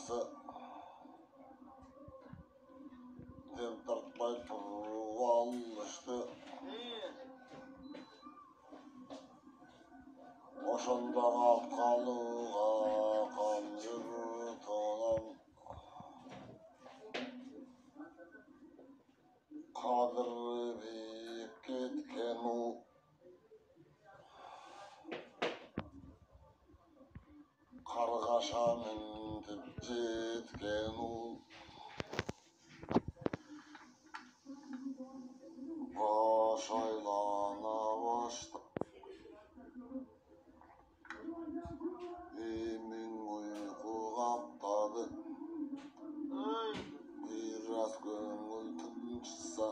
Ошасы дем тартпай тұрып алышты. Ошонда қалғалыға қан жұртынан қадыры биік кеткен у. Қарғаша мінтіп жеткен у. Баш айлана башты. Емін ұйқы қаптады. Біраз көңіл тыншыса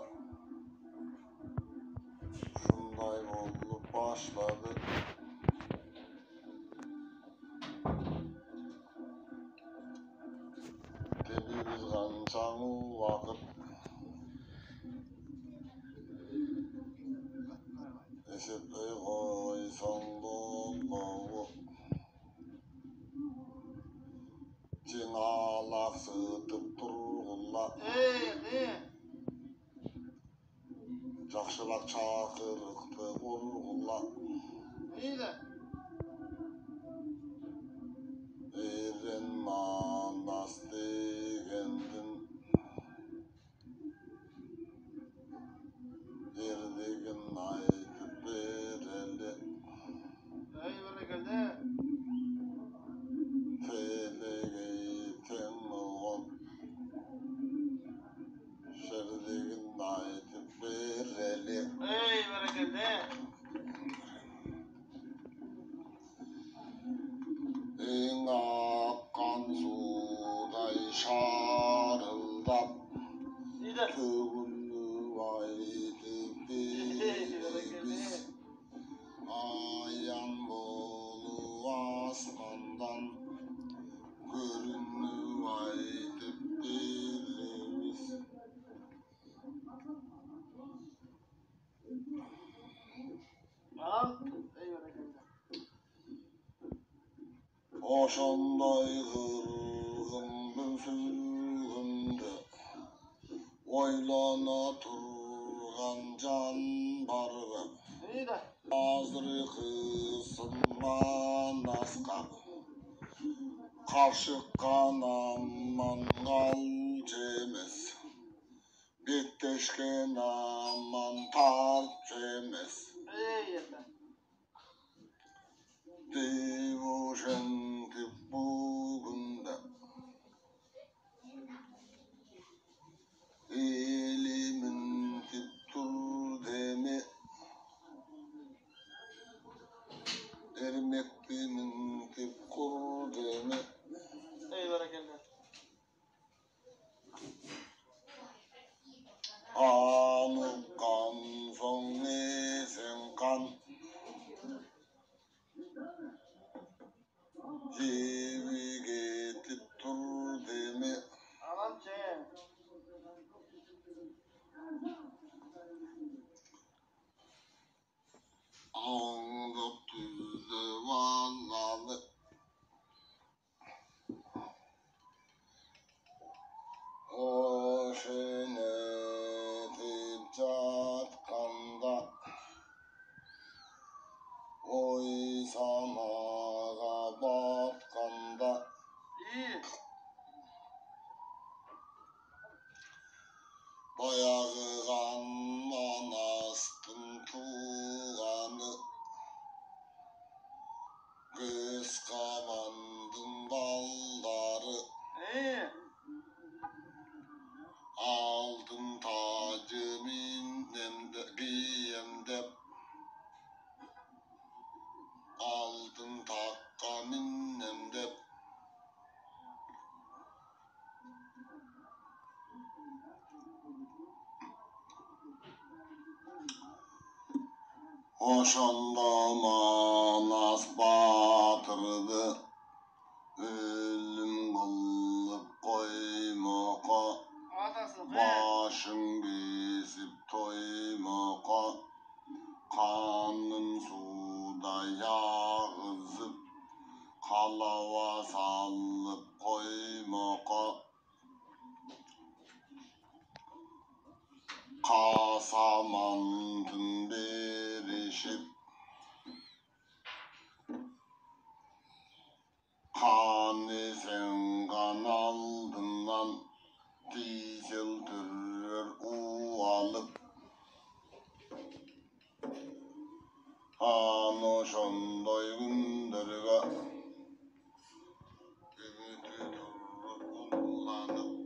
шундай болып баштады. Келебіз қаншаң уақыт есептей қойсаң болмауы. Жиналақ сытып тұрғыла. Жақшылақ чақырықты ұрғыла. Ерен манас дегендің ердеген айтып берелі. Телегей тең оған жердеген айтып берелі. Ең аққан судай шарылдап төгілу айтып береміз. Аян болу аспандан көріну айтып береміз. Ошондай қырғын бір сүргінді ойлана тұрған жан бар ба? Азыр қысылман асқақ қашыққан аман қалчы емес. Беттешкен аман тартчы емес. Деп ошентип бүгүндө элиминтип тур деме. Эрмекти минтип кур деме. Аныккан соң эсең кан. Жеби кетип тур деме. Аңдап түзеп алалы. Ошенетип жатканда ой санага батканда баягы кан манастын тууганы көз кабандын балдары алтын тажы кийемдеп алтын такка минем деп ошондо манас батырды өлүм кылып коймокко башын кесип тоймокко канын суудай агызып кала lava sallıp koymaka, kasamantın berişip kan esen kan aldından tisiltirir uvalıp ano şondoy gündürge ümiti durur kullanıp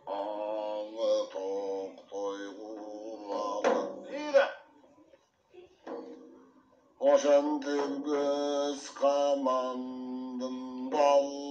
ağı toktoy kuralı ile oşan tübgüs kamandın bal